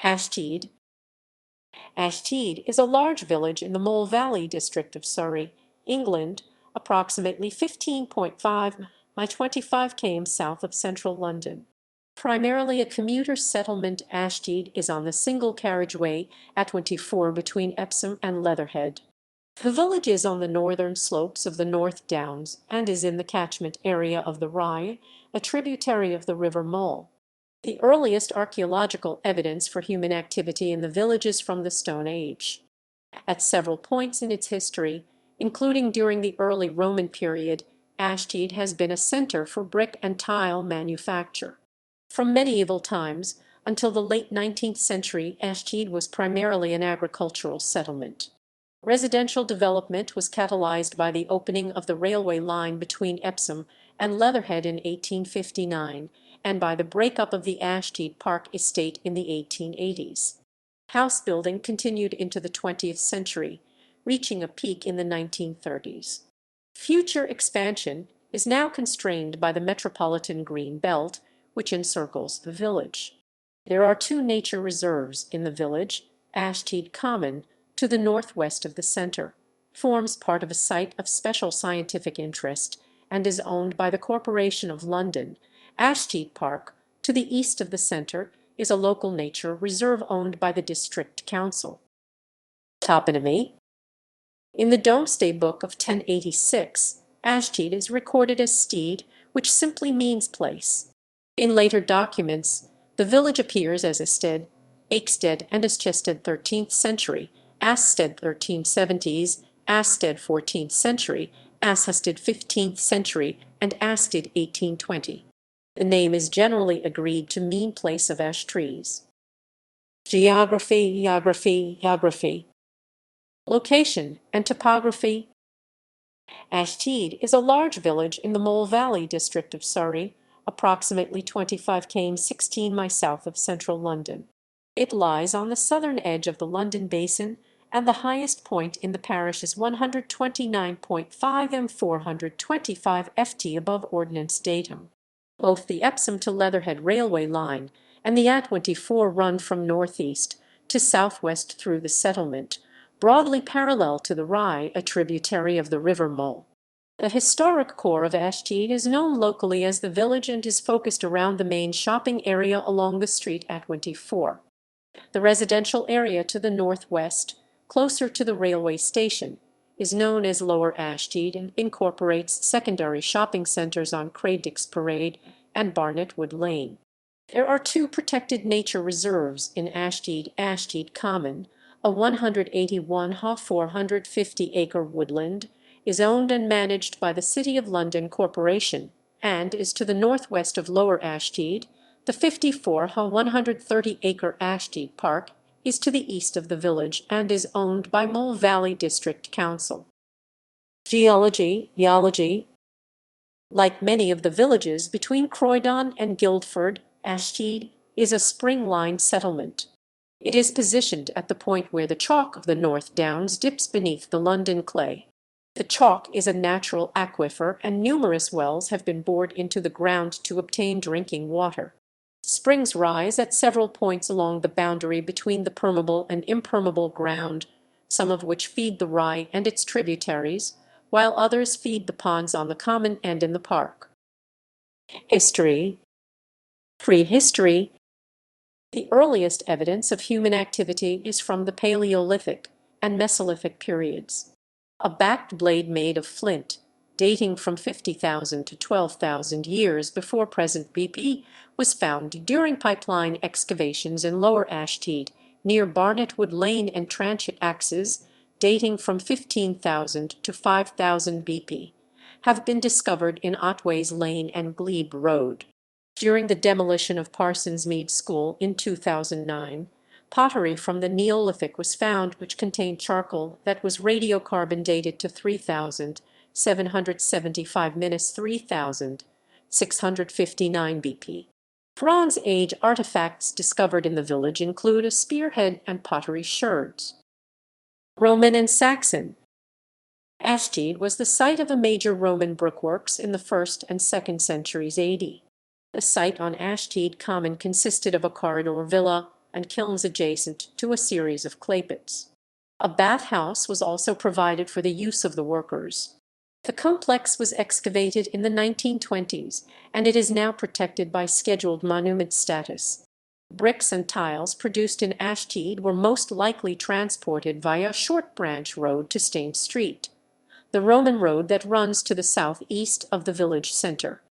Ashtead. Ashtead is a large village in the Mole Valley district of Surrey, England, approximately 15.5 by 25 km south of central London. Primarily a commuter settlement, Ashtead is on the single-carriageway A24 between Epsom and Leatherhead. The village is on the northern slopes of the North Downs and is in the catchment area of the Rye, a tributary of the River Mole. The earliest archaeological evidence for human activity in the village is from the Stone Age. At several points in its history, including during the early Roman period, Ashtead has been a centre for brick and tile manufacture. From medieval times until the late 19th century, Ashtead was primarily an agricultural settlement. Residential development was catalysed by the opening of the railway line between Epsom and Leatherhead in 1859 and by the breakup of the Ashtead Park estate in the 1880s. House building continued into the 20th century, reaching a peak in the 1930s. Future expansion is now constrained by the Metropolitan Green Belt, which encircles the village. There are two nature reserves in the village. Ashtead Common, to the northwest of the centre, forms part of a site of special scientific interest and is owned by the Corporation of London. Ashtead Park, to the east of the centre, is a local nature reserve owned by the District Council. Toponymy. In the Domesday Book of 1086, Ashtead is recorded as Steed, which simply means place. In later documents, the village appears as Ashtead, Ashtead and Ashtead 13th century, Ashtead 1370s, Ashtead 14th century, Ashtead 15th century, and Ashtead 1820. The name is generally agreed to mean place of ash trees. Geography. Location and topography. Ashtead is a large village in the Mole Valley district of Surrey, approximately 25 km 16 miles south of central London. It lies on the southern edge of the London Basin, and the highest point in the parish is 129.5 m 425 ft above ordnance datum. Both the Epsom to Leatherhead railway line and the A24 run from northeast to southwest through the settlement, broadly parallel to the Rye, a tributary of the River Mole. The historic core of Ashtead is known locally as the village and is focused around the main shopping area along the street A24. The residential area to the northwest, closer to the railway station, is known as Lower Ashtead and incorporates secondary shopping centres on Craddock's Parade and Barnet Wood Lane. There are two protected nature reserves in Ashtead: Ashtead Common, a 181 450-acre woodland, is owned and managed by the City of London Corporation and is to the northwest of Lower Ashtead. The 54 130-acre Ashtead Park is to the east of the village and is owned by Mole Valley District Council. Geology. Like many of the villages between Croydon and Guildford, Ashtead is a spring-line settlement. It is positioned at the point where the chalk of the North Downs dips beneath the London clay. The chalk is a natural aquifer and numerous wells have been bored into the ground to obtain drinking water. Springs rise at several points along the boundary between the permeable and impermeable ground, some of which feed the Rye and its tributaries, while others feed the ponds on the common and in the park. History. Prehistory. The earliest evidence of human activity is from the Paleolithic and Mesolithic periods. A backed blade made of flint, dating from 50,000 to 12,000 years before present BP, was found during pipeline excavations in Lower Ashtead, near Barnet Wood Lane, and transit axes, dating from 15,000 to 5,000 BP, have been discovered in Otways Lane and Glebe Road. During the demolition of Parsons Mead School in 2009, pottery from the Neolithic was found which contained charcoal that was radiocarbon dated to 3,775–3,659 BP. Bronze Age artifacts discovered in the village include a spearhead and pottery sherds. Roman and Saxon. Ashtead was the site of a major Roman brickworks in the 1st and 2nd centuries AD. The site on Ashtead Common consisted of a corridor villa, and kilns adjacent to a series of clay pits. A bathhouse was also provided for the use of the workers. The complex was excavated in the 1920s, and it is now protected by scheduled monument status. Bricks and tiles produced in Ashtead were most likely transported via a short branch road to Stane Street, the Roman road that runs to the southeast of the village centre.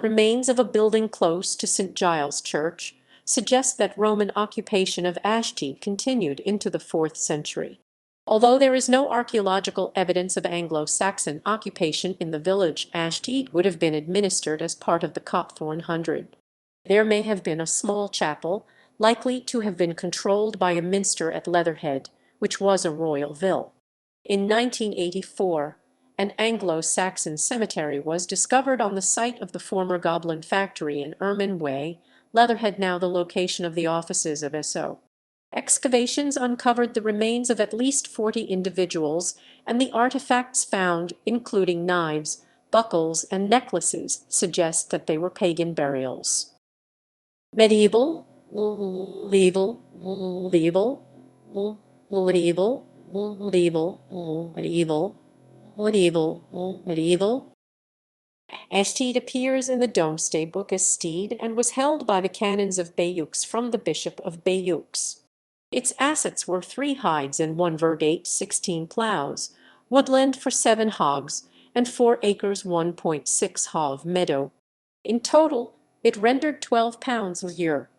Remains of a building close to St Giles Church suggest that Roman occupation of Ashtead continued into the 4th century. Although there is no archaeological evidence of Anglo-Saxon occupation in the village, Ashtead would have been administered as part of the Copthorne Hundred. There may have been a small chapel, likely to have been controlled by a minster at Leatherhead, which was a royal vill. In 1984, an Anglo-Saxon cemetery was discovered on the site of the former Goblin factory in Ermine Way, Leatherhead, now the location of the offices of SO. Excavations uncovered the remains of at least 40 individuals, and the artifacts found, including knives, buckles, and necklaces, suggest that they were pagan burials. Medieval, medieval, medieval, medieval, medieval, medieval, medieval. Ashtead appears in the Domesday Book as Steed and was held by the canons of Bayeux from the Bishop of Bayeux. Its assets were 3 hides and 1 verdate, 16 ploughs, woodland for 7 hogs, and 4 acres 1.6 ha meadow. In total, it rendered £12 a year.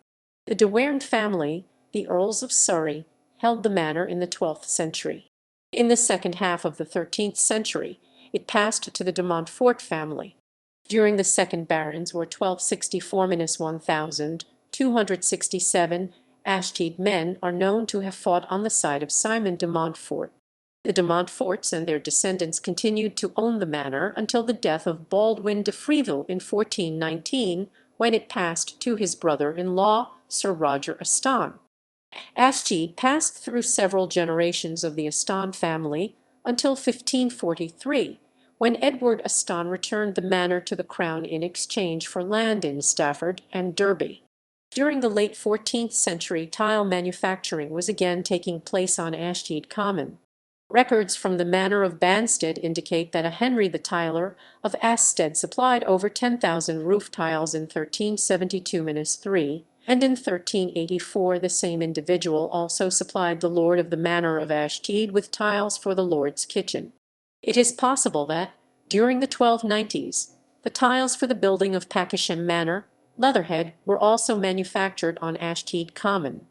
The de Werne family, the Earls of Surrey, held the manor in the 12th century. In the second half of the 13th century, it passed to the de Montfort family. During the second barons were 1264–1267, Ashtead men are known to have fought on the side of Simon de Montfort. The de Montforts and their descendants continued to own the manor until the death of Baldwin de Freville in 1419, when it passed to his brother-in-law, Sir Roger Aston. Ashtead passed through several generations of the Aston family until 1543, when Edward Aston returned the manor to the Crown in exchange for land in Stafford and Derby. During the late 14th century, tile manufacturing was again taking place on Ashtead Common. Records from the manor of Banstead indicate that a Henry the Tiler of Ashtead supplied over 10,000 roof tiles in 1372–3, and in 1384 the same individual also supplied the lord of the manor of Ashtead with tiles for the lord's kitchen. It is possible that, during the 1290s, the tiles for the building of Packisham Manor, Leatherhead, were also manufactured on Ashtead Common.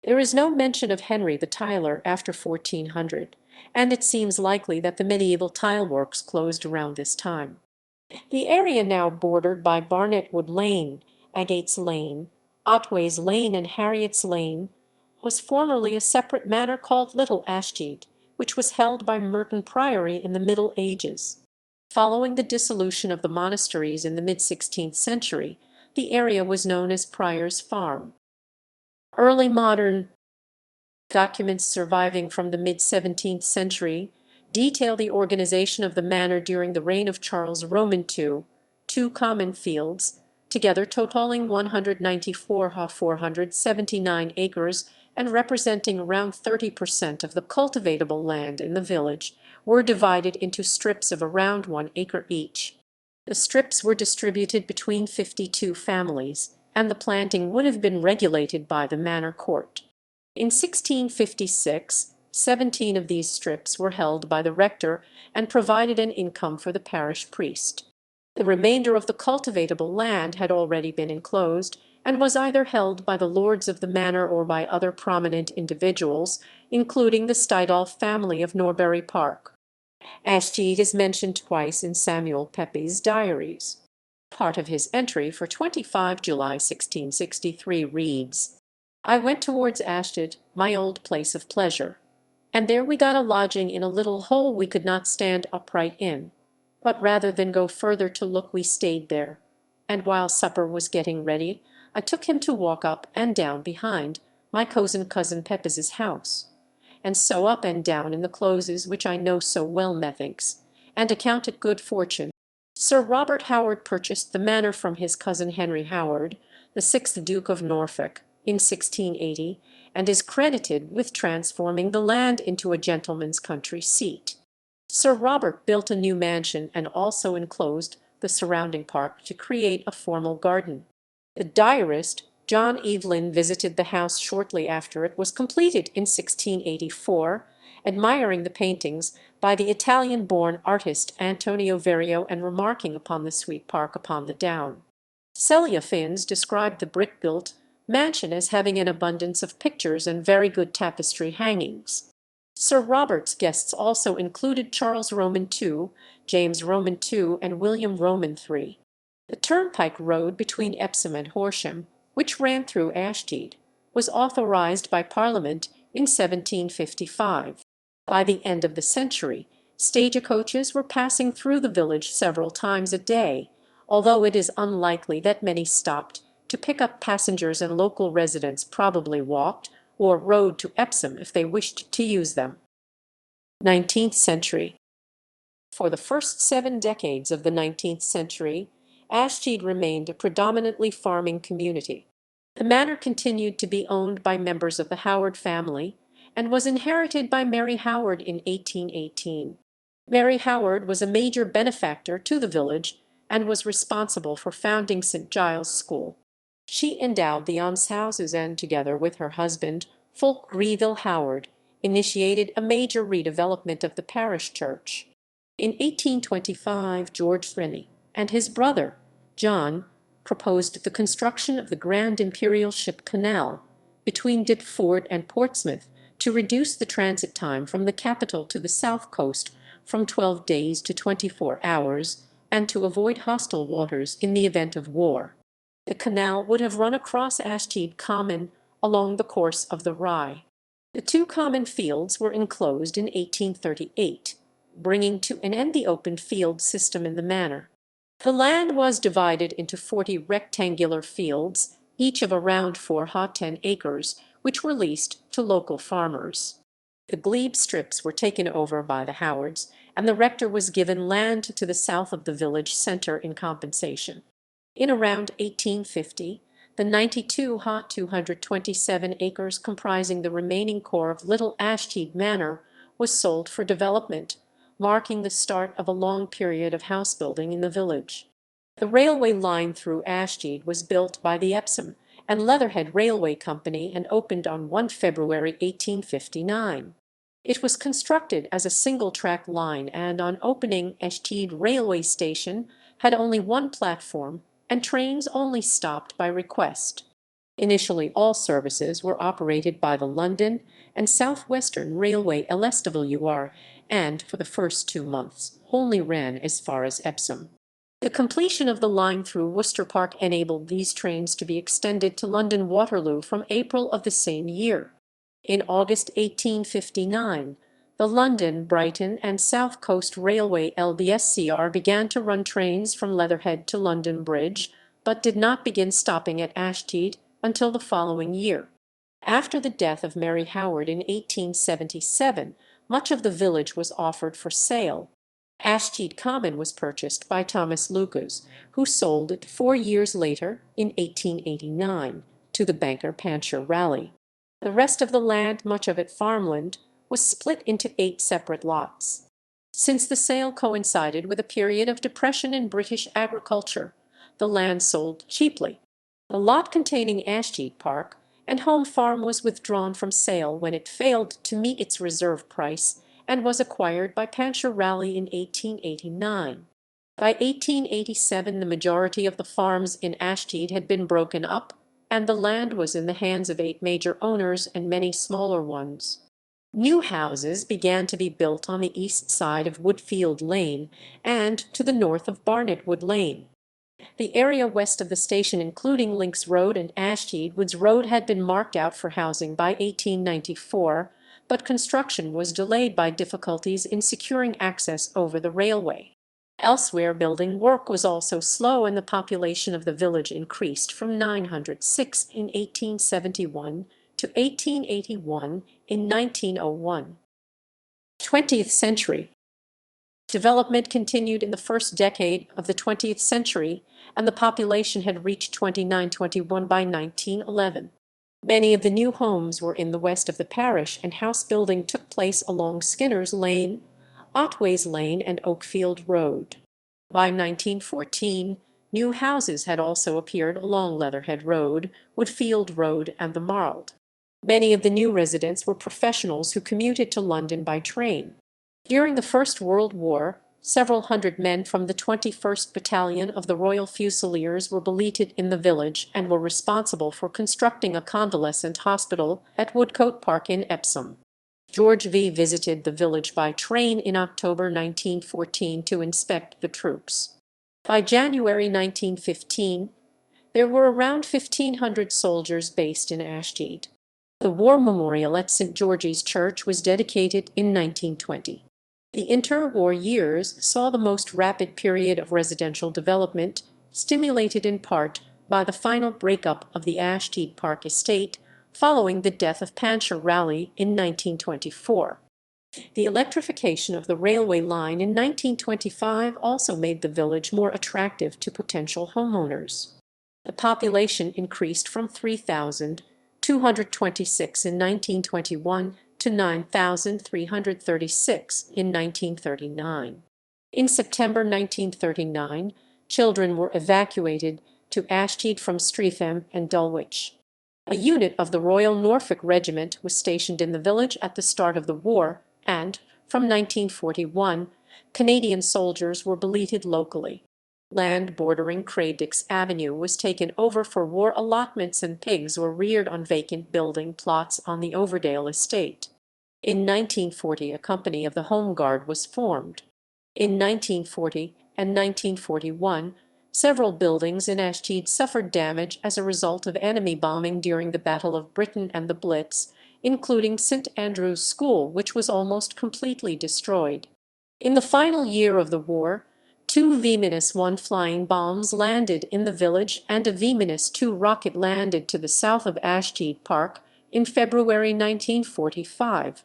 There is no mention of Henry the Tiler after 1400, and it seems likely that the medieval tile works closed around this time. The area now bordered by Barnetwood Lane, Agates Lane, Otway's Lane and Harriet's Lane, was formerly a separate manor called Little Ashtead, which was held by Merton Priory in the Middle Ages. Following the dissolution of the monasteries in the mid-16th century, the area was known as Prior's Farm. Early modern documents surviving from the mid-17th century detail the organization of the manor during the reign of Charles Roman II, 2 common fields, together totaling 194 ha 479 acres and representing around 30% of the cultivatable land in the village, were divided into strips of around 1 acre each. The strips were distributed between 52 families, and the planting would have been regulated by the manor court. In 1656, 17 of these strips were held by the rector and provided an income for the parish priest. The remainder of the cultivatable land had already been enclosed, and was either held by the lords of the manor or by other prominent individuals, including the Stydolf family of Norbury Park. Ashtead is mentioned twice in Samuel Pepys's diaries. Part of his entry for 25 July 1663 reads, "I went towards Ashtead, my old place of pleasure, and there we got a lodging in a little hole we could not stand upright in, but rather than go further to look we stayed there, and while supper was getting ready I took him to walk up and down behind my cousin Pepys's house, and so up and down in the closes which I know so well methinks, and account it good fortune. Sir Robert Howard purchased the manor from his cousin Henry Howard, the 6th Duke of Norfolk, in 1680, and is credited with transforming the land into a gentleman's country seat. Sir Robert built a new mansion and also enclosed the surrounding park to create a formal garden. The diarist John Evelyn visited the house shortly after it was completed in 1684, admiring the paintings by the Italian-born artist Antonio Verrio and remarking upon the sweet park upon the down. Celia Finns described the brick-built mansion as having an abundance of pictures and very good tapestry hangings. Sir Robert's guests also included Charles Roman II, James Roman II, and William Roman III. The turnpike road between Epsom and Horsham, which ran through Ashtead, was authorised by Parliament in 1755. By the end of the century, stagecoaches were passing through the village several times a day, although it is unlikely that many stopped to pick up passengers, and local residents probably walked or rode to Epsom if they wished to use them. 19th century. For the first 7 decades of the 19th century, Ashtead remained a predominantly farming community. The manor continued to be owned by members of the Howard family and was inherited by Mary Howard in 1818. Mary Howard was a major benefactor to the village and was responsible for founding St. Giles School. She endowed the almshouses and, together with her husband, Fulk Greville Howard, initiated a major redevelopment of the parish church. In 1825, George Rennie and his brother, John, proposed the construction of the Grand Imperial Ship Canal between Dipford and Portsmouth to reduce the transit time from the capital to the south coast from 12 days to 24 hours, and to avoid hostile waters in the event of war. The canal would have run across Ashtead Common along the course of the Rye. The 2 common fields were enclosed in 1838, bringing to an end the open field system in the manor. The land was divided into 40 rectangular fields, each of around 4 acres, which were leased to local farmers. The glebe strips were taken over by the Howards, and the rector was given land to the south of the village centre in compensation. In around 1850, the 227 acres comprising the remaining core of Little Ashtead Manor was sold for development, marking the start of a long period of house-building in the village. The railway line through Ashtead was built by the Epsom and Leatherhead Railway Company and opened on 1 February 1859. It was constructed as a single-track line and, on opening, Ashtead Railway Station had only 1 platform, and trains only stopped by request. Initially, all services were operated by the London and South Western Railway LSWR, and for the first 2 months only ran as far as Epsom. The completion of the line through Worcester Park enabled these trains to be extended to London Waterloo from April of the same year. In August 1859, the London, Brighton and South Coast Railway LBSCR began to run trains from Leatherhead to London Bridge, but did not begin stopping at Ashtead until the following year. After the death of Mary Howard in 1877, much of the village was offered for sale. Ashtead Common was purchased by Thomas Lucas, who sold it 4 years later, in 1889, to the banker Pancher Raleigh. The rest of the land, much of it farmland, was split into 8 separate lots. Since the sale coincided with a period of depression in British agriculture, the land sold cheaply. The lot containing Ashtead Park and Home Farm was withdrawn from sale when it failed to meet its reserve price and was acquired by Pancher Raleigh in 1889. By 1887 the majority of the farms in Ashtead had been broken up, and the land was in the hands of 8 major owners and many smaller ones. New houses began to be built on the east side of Woodfield Lane and to the north of Barnet Wood Lane. The area west of the station, including Links Road and Ashtead Woods Road, had been marked out for housing by 1894, but construction was delayed by difficulties in securing access over the railway. Elsewhere, building work was also slow, and the population of the village increased from 906 in 1871 to 1881 in 1901. 20th century. Development continued in the first decade of the 20th century, and the population had reached 2921 by 1911. Many of the new homes were in the west of the parish, and house building took place along Skinner's Lane, Otways Lane, and Oakfield Road. By 1914, new houses had also appeared along Leatherhead Road, Woodfield Road, and the Marled. Many of the new residents were professionals who commuted to London by train. During the First World War, several hundred men from the 21st Battalion of the Royal Fusiliers were billeted in the village and were responsible for constructing a convalescent hospital at Woodcote Park in Epsom. George V visited the village by train in October 1914 to inspect the troops. By January 1915, there were around 1,500 soldiers based in Ashtead. The War Memorial at St. George's Church was dedicated in 1920. The interwar years saw the most rapid period of residential development, stimulated in part by the final breakup of the Ashtead Park estate following the death of Pancher Raleigh in 1924. The electrification of the railway line in 1925 also made the village more attractive to potential homeowners. The population increased from 3,226 in 1921 to 9,336 in 1939. In September 1939, children were evacuated to Ashtead from Streatham and Dulwich. A unit of the Royal Norfolk Regiment was stationed in the village at the start of the war, and, from 1941, Canadian soldiers were billeted locally. Land bordering Craddock's Avenue was taken over for war allotments, and pigs were reared on vacant building plots on the Overdale estate. In 1940, a company of the Home Guard was formed. In 1940 and 1941, several buildings in Ashtead suffered damage as a result of enemy bombing during the Battle of Britain and the Blitz, including St. Andrew's School, which was almost completely destroyed. In the final year of the war, 2 V-1 flying bombs landed in the village, and a V-2 rocket landed to the south of Ashtead Park in February 1945.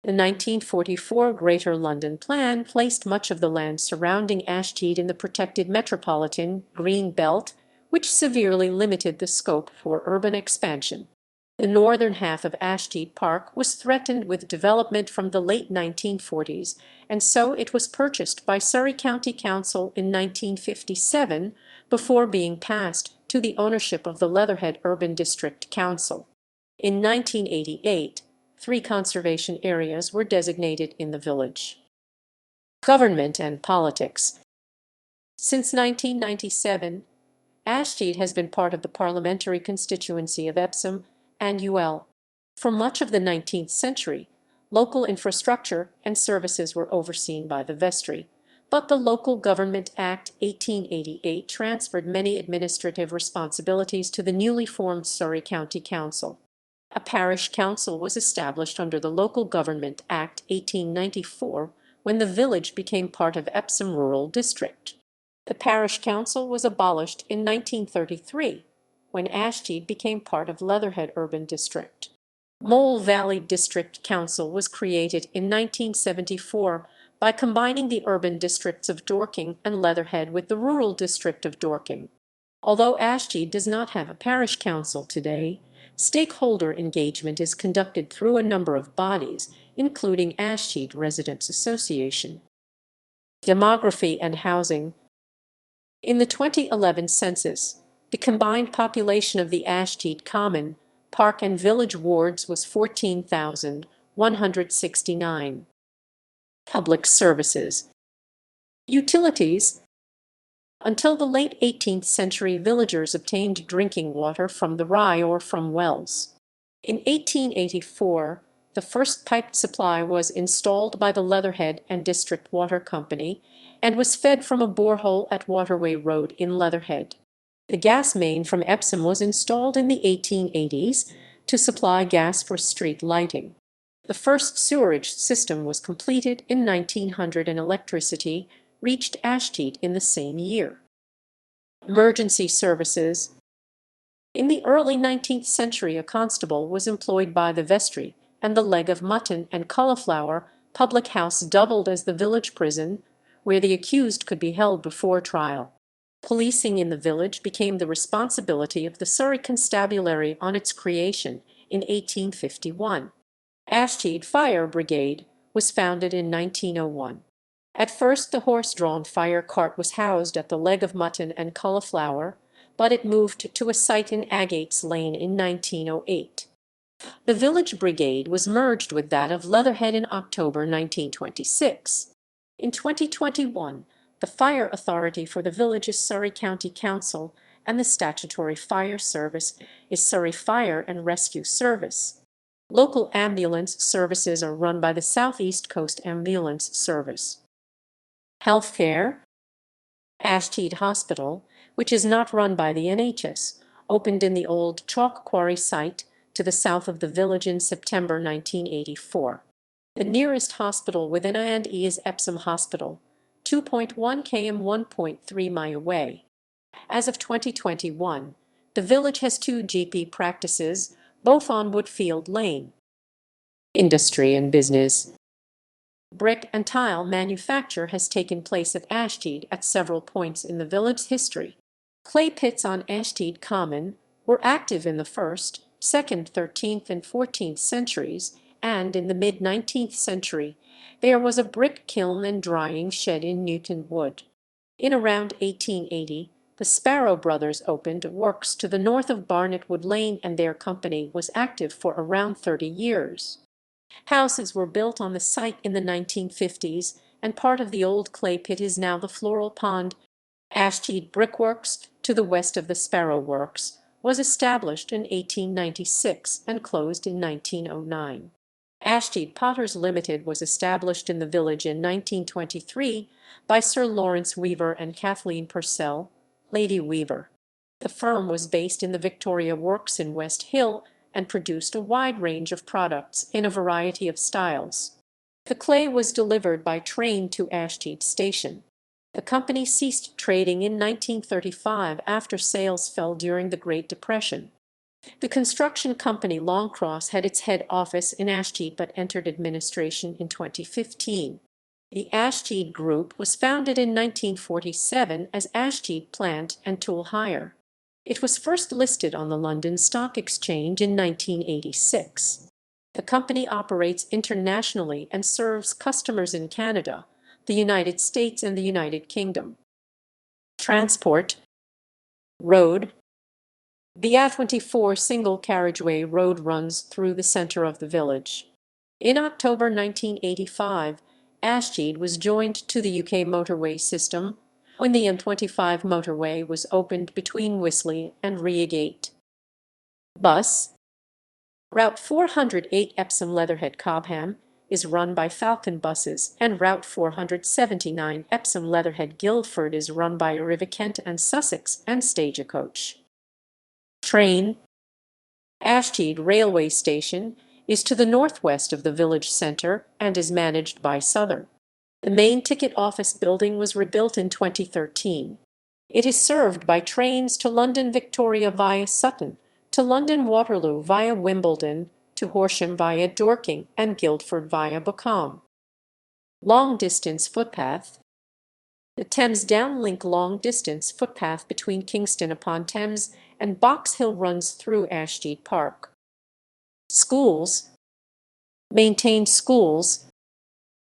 The 1944 Greater London Plan placed much of the land surrounding Ashtead in the protected Metropolitan Green Belt, which severely limited the scope for urban expansion. The northern half of Ashtead Park was threatened with development from the late 1940s, and so it was purchased by Surrey County Council in 1957 before being passed to the ownership of the Leatherhead Urban District Council. In 1988, 3 conservation areas were designated in the village. Government and politics. Since 1997, Ashtead has been part of the parliamentary constituency of Epsom and UL. For much of the 19th century, local infrastructure and services were overseen by the vestry, but the Local Government Act 1888 transferred many administrative responsibilities to the newly formed Surrey County Council. A parish council was established under the Local Government Act 1894 when the village became part of Epsom Rural District. The parish council was abolished in 1933 when Ashtead became part of Leatherhead Urban District. Mole Valley District Council was created in 1974 by combining the urban districts of Dorking and Leatherhead with the rural district of Dorking. Although Ashtead does not have a parish council today, stakeholder engagement is conducted through a number of bodies, including Ashtead Residents Association. Demography and housing. In the 2011 census, the combined population of the Ashtead Common, Park and Village wards was 14,169. Public services. Utilities. Until the late 18th century, villagers obtained drinking water from the Rye or from wells. In 1884, the first piped supply was installed by the Leatherhead and District Water Company and was fed from a borehole at Waterway Road in Leatherhead. The gas main from Epsom was installed in the 1880s to supply gas for street lighting. The first sewerage system was completed in 1900 and electricity reached Ashtead in the same year. Emergency services. In the early 19th century, a constable was employed by the vestry, and the leg of Mutton and Cauliflower public house doubled as the village prison, where the accused could be held before trial. Policing in the village became the responsibility of the Surrey Constabulary on its creation in 1851. Ashtead Fire Brigade was founded in 1901. At first the horse-drawn fire cart was housed at the leg of Mutton and Cauliflower, but it moved to a site in Agates Lane in 1908. The village brigade was merged with that of Leatherhead in October 1926. In 2021, the fire authority for the village is Surrey County Council, and the statutory fire service is Surrey Fire and Rescue Service. Local ambulance services are run by the South East Coast Ambulance Service. Healthcare. Ashtead Hospital, which is not run by the NHS, opened in the old chalk quarry site to the south of the village in September 1984. The nearest hospital within I&E is Epsom Hospital, 2.1 km 1.3 mi away. As of 2021, the village has 2 GP practices, both on Woodfield Lane. Industry and business. Brick and tile manufacture has taken place at Ashtead at several points in the village's history. Clay pits on Ashtead Common were active in the 1st, 2nd, 13th, and 14th centuries, and in the mid-19th century there was a brick kiln and drying shed in Newton Wood. In around 1880, the Sparrow brothers opened works to the north of Barnetwood Lane, and their company was active for around 30 years. Houses were built on the site in the 1950s, and part of the old clay pit is now the Floral Pond. Ashtead Brickworks, to the west of the Sparrow Works, was established in 1896 and closed in 1909. Ashtead Potters Limited was established in the village in 1923 by Sir Lawrence Weaver and Kathleen Purcell, Lady Weaver. The firm was based in the Victoria Works in West Hill and produced a wide range of products in a variety of styles. The clay was delivered by train to Ashtead Station. The company ceased trading in 1935 after sales fell during the Great Depression. The construction company Longcross had its head office in Ashtead but entered administration in 2015. The Ashtead Group was founded in 1947 as Ashtead Plant and Tool Hire. It was first listed on the London Stock Exchange in 1986. The company operates internationally and serves customers in Canada, the United States, and the United Kingdom. Transport. Road. The A24 single-carriageway road runs through the centre of the village. In October 1985, Ashtead was joined to the UK motorway system when the M25 motorway was opened between Wisley and Reigate. Bus. Route 408 Epsom Leatherhead Cobham is run by Falcon Buses, and Route 479 Epsom Leatherhead Guildford is run by Arriva Kent and Sussex and Stagecoach. Train. Ashtead Railway Station is to the northwest of the village centre and is managed by Southern. The main ticket office building was rebuilt in 2013. It is served by trains to London Victoria via Sutton, to London Waterloo via Wimbledon, to Horsham via Dorking, and Guildford via Bocombe. Long-distance footpath. The Thames Downlink long-distance footpath between Kingston upon Thames and Box Hill runs through Ashtead Park. Schools. Maintained schools.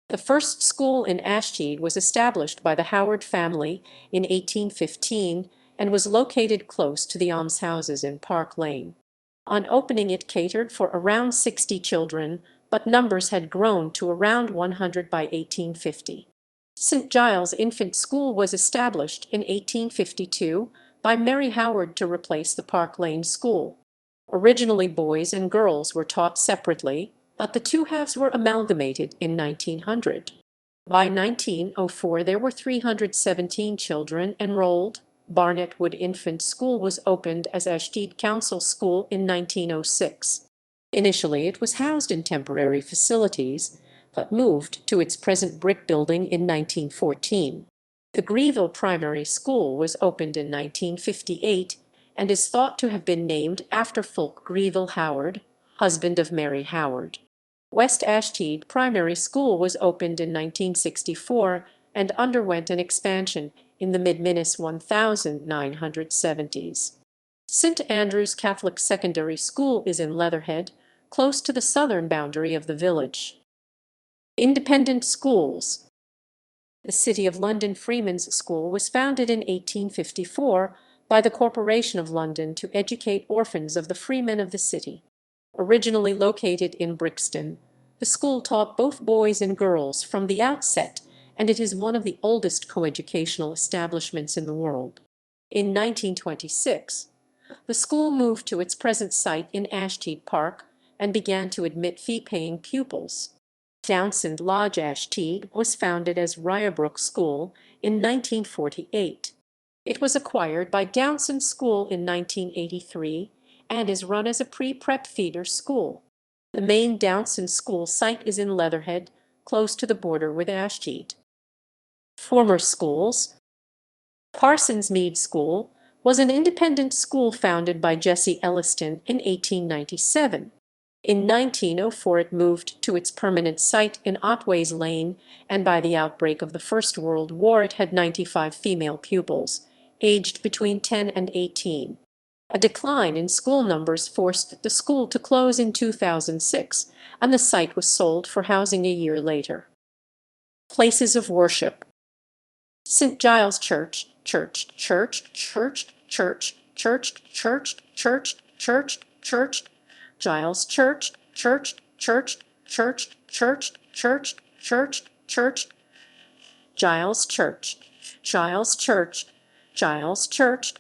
The first school in Ashtead was established by the Howard family in 1815 and was located close to the almshouses in Park Lane. On opening, it catered for around 60 children, but numbers had grown to around 100 by 1850. St. Giles Infant School was established in 1852 by Mary Howard to replace the Park Lane School. Originally boys and girls were taught separately, but the two halves were amalgamated in 1900. By 1904 there were 317 children enrolled. Barnetwood Infant School was opened as Ashtead Council School in 1906. Initially it was housed in temporary facilities, but moved to its present brick building in 1914. The Greville Primary School was opened in 1958 and is thought to have been named after Fulk Greville Howard, husband of Mary Howard. West Ashtead Primary School was opened in 1964 and underwent an expansion in the mid-1970s. St Andrew's Catholic Secondary School is in Leatherhead, close to the southern boundary of the village. Independent schools. The City of London Freemen's School was founded in 1854 by the Corporation of London to educate orphans of the freemen of the city. Originally located in Brixton, the school taught both boys and girls from the outset, and it is one of the oldest coeducational establishments in the world. In 1926, the school moved to its present site in Ashtead Park and began to admit fee-paying pupils. Downsend Lodge, Ashtead, was founded as Ryebrook School in 1948. It was acquired by Downsend School in 1983 and is run as a pre-prep feeder school. The main Downsend School site is in Leatherhead, close to the border with Ashtead. Former schools. Parsons Mead School was an independent school founded by Jesse Elliston in 1897. In 1904 it moved to its permanent site in Otways Lane, and by the outbreak of the First World War it had 95 female pupils, aged between 10 and 18. A decline in school numbers forced the school to close in 2006, and the site was sold for housing a year later. Places of worship. St Giles Church, Church, Church, Church, Church, Church, Church, Church, Church, Church, Giles Church, Church, Church, Church, Church, Church, Church, Church, Giles Church, Giles Church, Giles Church.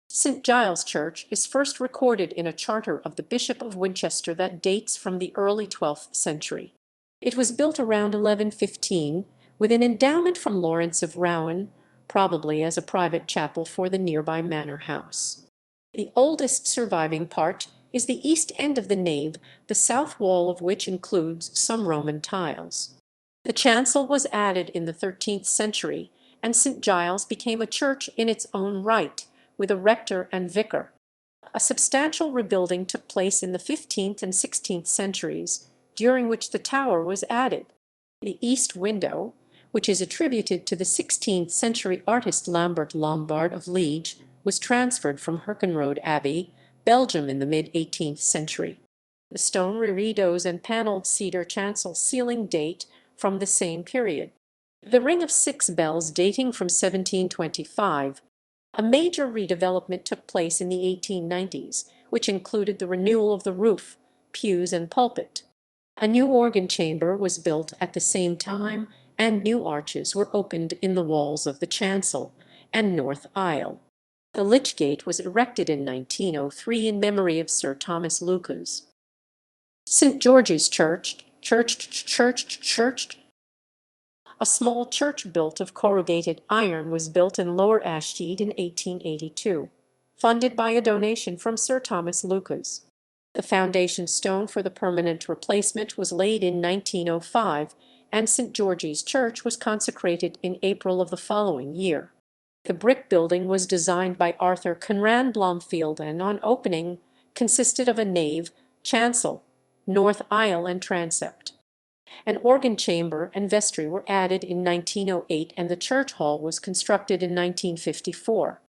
St Giles Church is first recorded in a charter of the Bishop of Winchester that dates from the early 12th century. It was built around 1115 with an endowment from Lawrence of Rowan, probably as a private chapel for the nearby manor house. The oldest surviving part is the east end of the nave, the south wall of which includes some Roman tiles. The chancel was added in the 13th century, and St Giles became a church in its own right, with a rector and vicar. A substantial rebuilding took place in the 15th and 16th centuries, during which the tower was added. The east window, which is attributed to the 16th century artist Lambert Lombard of Liege, was transferred from Herkenrode Abbey, Belgium in the mid-18th century. The stone reredos and panelled cedar chancel ceiling date from the same period. The ring of 6 bells dating from 1725. A major redevelopment took place in the 1890s, which included the renewal of the roof, pews, and pulpit. A new organ chamber was built at the same time, and new arches were opened in the walls of the chancel and north aisle. The Lich Gate was erected in 1903 in memory of Sir Thomas Lucas. St George's Church, Church. A small church built of corrugated iron was built in Lower Ashtead in 1882, funded by a donation from Sir Thomas Lucas. The foundation stone for the permanent replacement was laid in 1905, and St George's Church was consecrated in April of the following year. The brick building was designed by Arthur Conran Blomfield and on opening consisted of a nave, chancel, north aisle and transept. An organ chamber and vestry were added in 1908 and the church hall was constructed in 1954.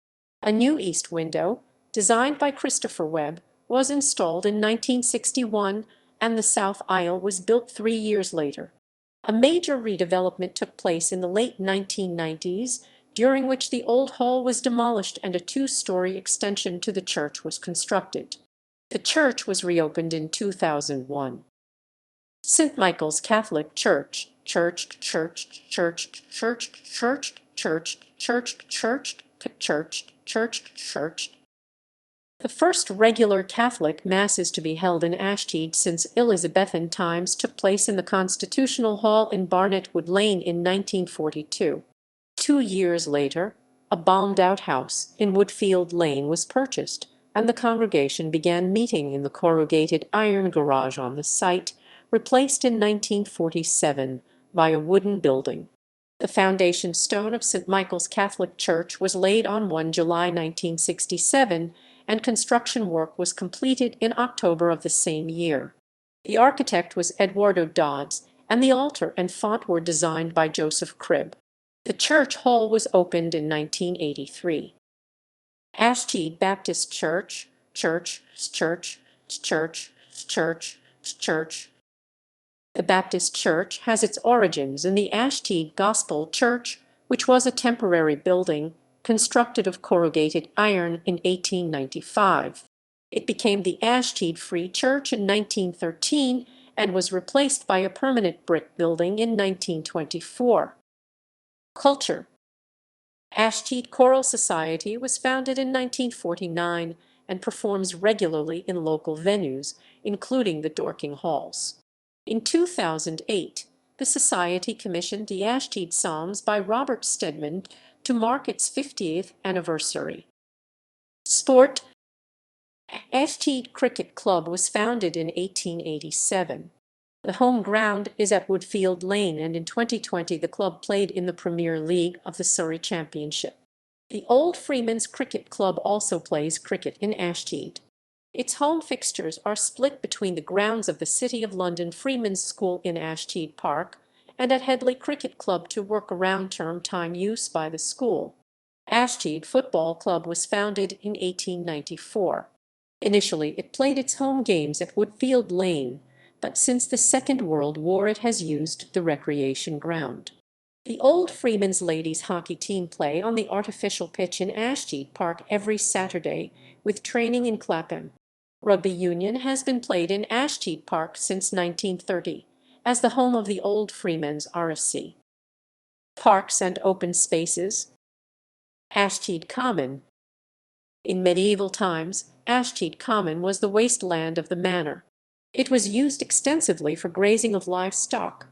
A new east window, designed by Christopher Webb, was installed in 1961 and the south aisle was built 3 years later. A major redevelopment took place in the late 1990s, during which the old hall was demolished and a 2-story extension to the church was constructed. The church was reopened in 2001. St Michael's Catholic Church, Church. The first regular Catholic masses to be held in Ashtead since Elizabethan times took place in the Constitutional Hall in Barnetwood Lane in 1942. 2 years later, a bombed-out house in Woodfield Lane was purchased, and the congregation began meeting in the corrugated iron garage on the site, replaced in 1947 by a wooden building. The foundation stone of St. Michael's Catholic Church was laid on 1 July 1967, and construction work was completed in October of the same year. The architect was Eduardo Dodds, and the altar and font were designed by Joseph Cribb. The church hall was opened in 1983. Ashtead Baptist Church, church, church, church, church, church. The Baptist Church has its origins in the Ashtead Gospel Church, which was a temporary building constructed of corrugated iron in 1895. It became the Ashtead Free Church in 1913 and was replaced by a permanent brick building in 1924. Culture. Ashtead Choral Society was founded in 1949 and performs regularly in local venues, including the Dorking Halls. In 2008, the Society commissioned the Ashtead Psalms by Robert Stedman to mark its 50th anniversary. Sport. Ashtead Cricket Club was founded in 1887. The home ground is at Woodfield Lane, and in 2020 the club played in the Premier League of the Surrey Championship. The Old Freeman's Cricket Club also plays cricket in Ashtead. Its home fixtures are split between the grounds of the City of London Freeman's School in Ashtead Park and at Headley Cricket Club to work around term time use by the school. Ashtead Football Club was founded in 1894. Initially, it played its home games at Woodfield Lane, but since the Second World War it has used the recreation ground. The Old Freeman's ladies hockey team play on the artificial pitch in Ashtead Park every Saturday, with training in Clapham. Rugby union has been played in Ashtead Park since 1930, as the home of the Old Freeman's RSC. Parks and open spaces. Ashtead Common. In medieval times, Ashtead Common was the wasteland of the manor. It was used extensively for grazing of livestock.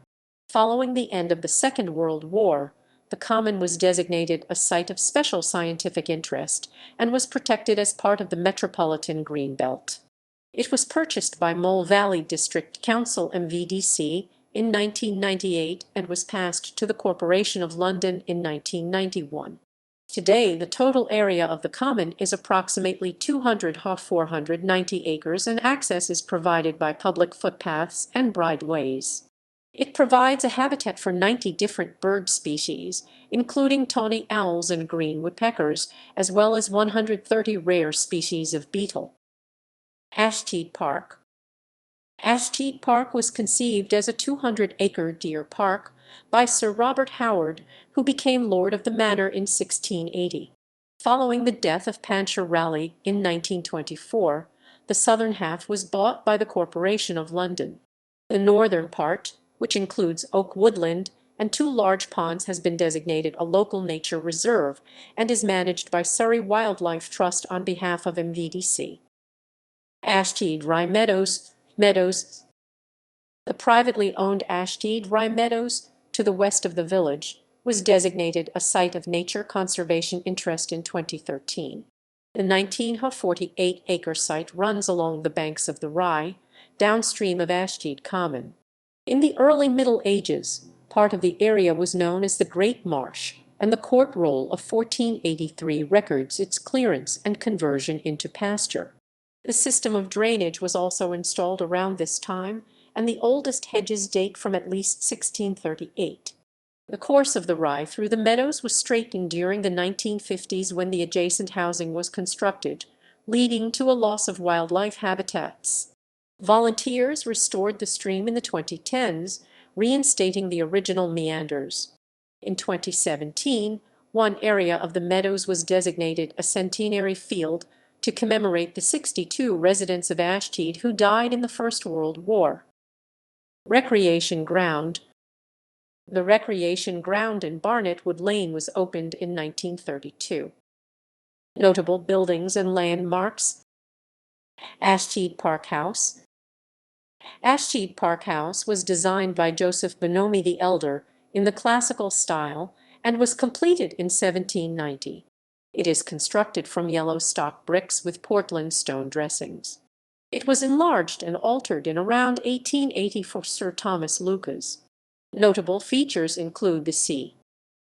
Following the end of the Second World War, the common was designated a site of special scientific interest and was protected as part of the Metropolitan Green Belt. It was purchased by Mole Valley District Council (MVDC) in 1998 and was passed to the Corporation of London in 1991. Today, the total area of the common is approximately 490 acres, and access is provided by public footpaths and brideways. It provides a habitat for 90 different bird species, including tawny owls and green woodpeckers, as well as 130 rare species of beetle. Ashtead Park. Ashtead Park was conceived as a 200-acre deer park by Sir Robert Howard, who became Lord of the Manor in 1680. Following the death of Pancher Raleigh in 1924, the southern half was bought by the Corporation of London. The northern part, which includes oak woodland and 2 large ponds, has been designated a local nature reserve and is managed by Surrey Wildlife Trust on behalf of MVDC. Ashtead Rye Meadows. The privately owned Ashtead Rye Meadows, to the west of the village, was designated a Site of Nature Conservation Interest in 2013. The 1948-acre site runs along the banks of the Rye, downstream of Ashtead Common. In the early Middle Ages, part of the area was known as the Great Marsh, and the Court Roll of 1483 records its clearance and conversion into pasture. The system of drainage was also installed around this time, and the oldest hedges date from at least 1638. The course of the Rye through the meadows was straightened during the 1950s when the adjacent housing was constructed, leading to a loss of wildlife habitats. Volunteers restored the stream in the 2010s, reinstating the original meanders. In 2017, one area of the meadows was designated a centenary field to commemorate the 62 residents of Ashtead who died in the First World War. Recreation ground. The recreation ground in Barnet Wood Lane was opened in 1932. Notable buildings and landmarks. Ashtead Park House. Ashtead Park House was designed by Joseph Bonomi the Elder in the classical style and was completed in 1790. It is constructed from yellow stock bricks with Portland stone dressings. It was enlarged and altered in around 1880 for Sir Thomas Lucas. Notable features include the c.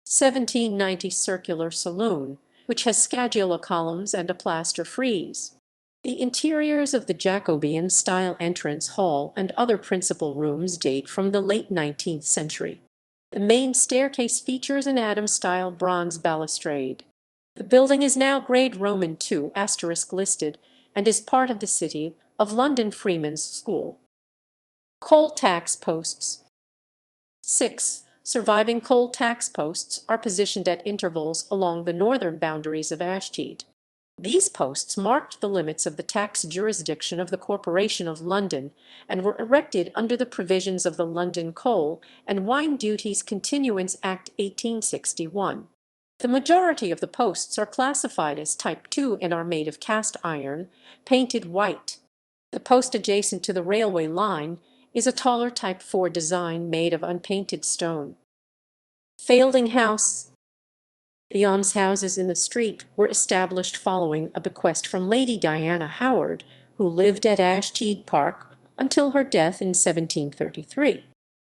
1790 circular saloon, which has scagliola columns and a plaster frieze. The interiors of the Jacobean-style entrance hall and other principal rooms date from the late 19th century. The main staircase features an Adam-style bronze balustrade. The building is now Grade Roman II** listed and is part of the City of London Freeman's School. Coal tax posts. 6 surviving coal tax posts are positioned at intervals along the northern boundaries of Ashtead. These posts marked the limits of the tax jurisdiction of the Corporation of London and were erected under the provisions of the London Coal and Wine Duties Continuance Act 1861. The majority of the posts are classified as Type 2 and are made of cast iron, painted white. The post adjacent to the railway line is a taller Type 4 design made of unpainted stone. Feilding House. The almshouses in the street were established following a bequest from Lady Diana Howard, who lived at Ashtead Park until her death in 1733.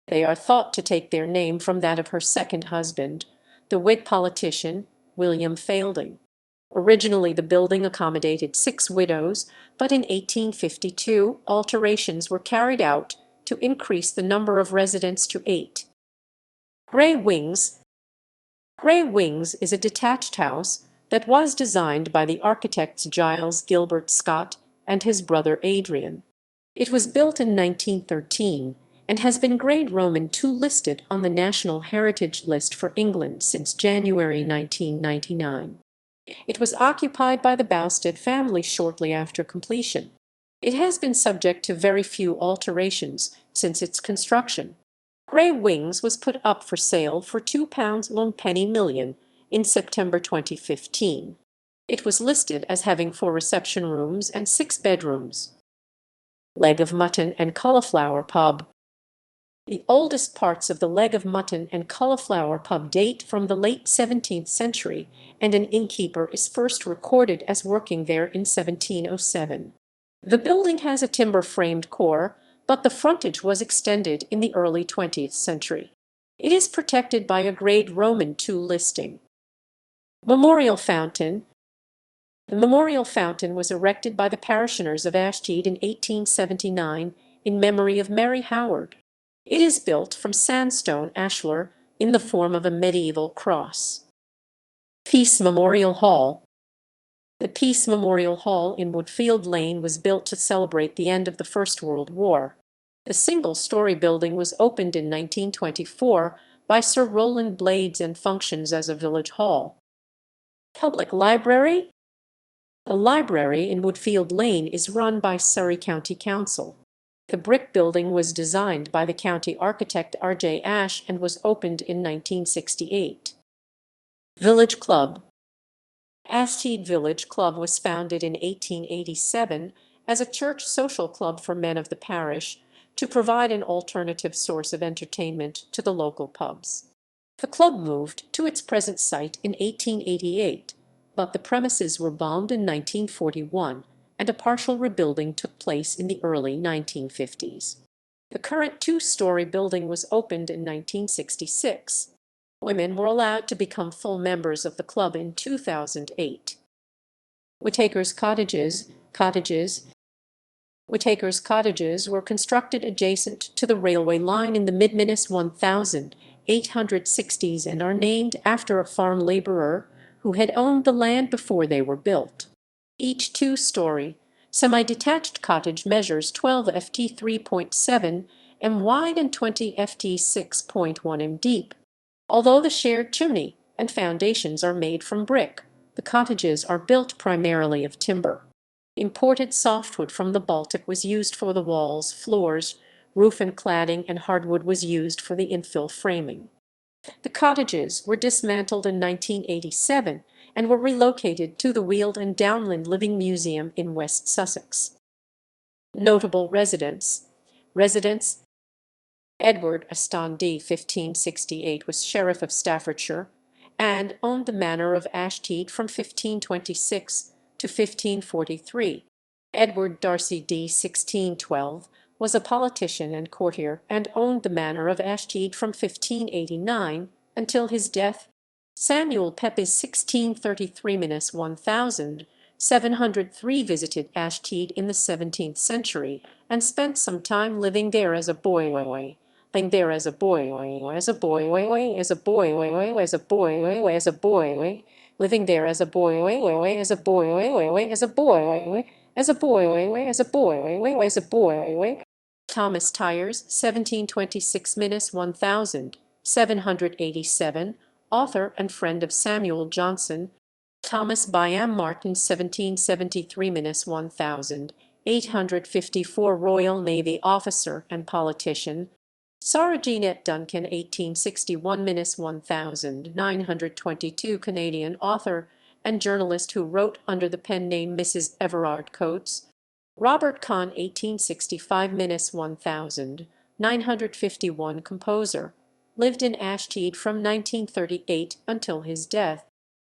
They are thought to take their name from that of her second husband, the Whig politician William Feilding. Originally the building accommodated 6 widows, but in 1852 alterations were carried out to increase the number of residents to 8. Grey Wings. Grey Wings is a detached house that was designed by the architects Giles Gilbert Scott and his brother Adrian. It was built in 1913 and has been Grade Roman II listed on the National Heritage List for England since January 1999. It was occupied by the Ashtead family shortly after completion. It has been subject to very few alterations since its construction. Grey Wings was put up for sale for £2 million in September 2015. It was listed as having 4 reception rooms and 6 bedrooms. Leg of Mutton and Cauliflower Pub. The oldest parts of the Leg of Mutton and Cauliflower Pub date from the late 17th century, and an innkeeper is first recorded as working there in 1707. The building has a timber-framed core, but the frontage was extended in the early 20th century. It is protected by a Grade Roman II listing. Memorial Fountain. The Memorial Fountain was erected by the parishioners of Ashtead in 1879 in memory of Mary Howard. It is built from sandstone ashlar in the form of a medieval cross. Peace Memorial Hall. The Peace Memorial Hall in Woodfield Lane was built to celebrate the end of the First World War. The single-story building was opened in 1924 by Sir Rowland Blades and functions as a village hall. Public Library. The library in Woodfield Lane is run by Surrey County Council. The brick building was designed by the county architect R.J. Ashe and was opened in 1968. Village Club. Ashtead Village Club was founded in 1887 as a church social club for men of the parish to provide an alternative source of entertainment to the local pubs. The club moved to its present site in 1888, but the premises were bombed in 1941 and a partial rebuilding took place in the early 1950s. The current 2-story building was opened in 1966. Women were allowed to become full members of the club in 2008. Whittaker's Cottages. Whittaker's Cottages were constructed adjacent to the railway line in the mid-1860s and are named after a farm labourer who had owned the land before they were built. Each 2-story, semi-detached cottage measures 12 ft 3.7 m wide and 20 ft 6.1 m deep. Although the shared chimney and foundations are made from brick, the cottages are built primarily of timber. Imported softwood from the Baltic was used for the walls, floors, roof and cladding, and hardwood was used for the infill framing. The cottages were dismantled in 1987 and were relocated to the Weald and Downland Living Museum in West Sussex. Notable residents. Edward Aston d. 1568 was Sheriff of Staffordshire and owned the manor of Ashtead from 1526 to 1543. Edward Darcy d. 1612 was a politician and courtier and owned the manor of Ashtead from 1589 until his death. Samuel Pepys 1633–1703 visited Ashtead in the 17th century and spent some time living there as a boy. living there as a boy, as a boy, as a boy, as a boy, as a boy, living there as a boy, as a boy, as a boy, as a boy, as a boy, as a boy. Thomas Tyers, 1726–1000, 787, author and friend of Samuel Johnson. Thomas Byam Martin, 1773–1000, 854, Royal Navy officer and politician. Sarah Jeanette Duncan, 1861–1000, 922, Canadian author and journalist who wrote under the pen name Mrs. Everard Coates. Robert Kahn, 1865–1000, 951, composer, lived in Ashtead from 1938 until his death.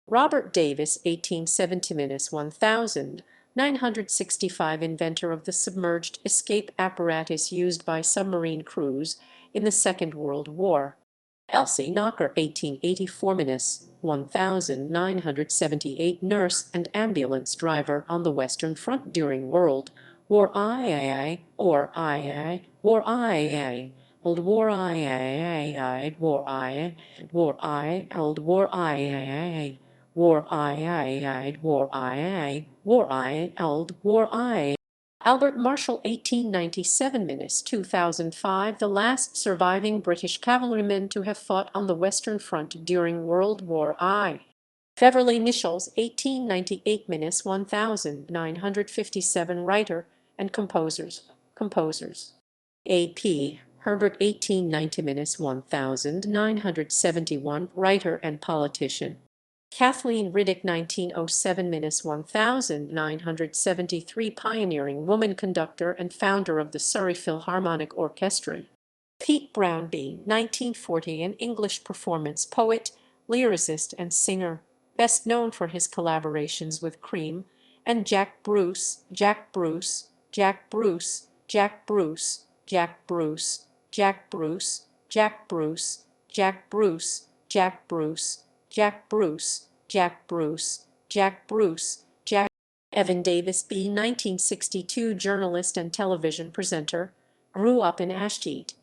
Robert Davis, 1870–1000, 965, inventor of the submerged escape apparatus used by submarine crews in the Second World War. Elsie Knocker, 1884–1000, 978, nurse and ambulance driver on the Western Front during World War II, or II, War II, Old War II, War I, War I, Old War II, War I, War I, War I, Old War I. Albert Marshall, 1897–2005, the last surviving British cavalryman to have fought on the Western Front during World War I. Beverly Nichols, 1898–1000, 957, writer and composers. A.P. Herbert, 1890–1000, 971, writer and politician. Kathleen Riddick, 1907–1000, 973, pioneering woman conductor and founder of the Surrey Philharmonic Orchestra. Pete Brownbee, 1940, an English performance poet, lyricist, and singer, best known for his collaborations with Cream and Jack Bruce, Jack Bruce, Jack Bruce, Jack Bruce, Jack Bruce, Jack Bruce, Jack Bruce, Jack Bruce, Jack Bruce, Jack Bruce, Jack Bruce, Jack Bruce, Jack. Evan Davis B., 1962, journalist and television presenter, grew up in Ashtead.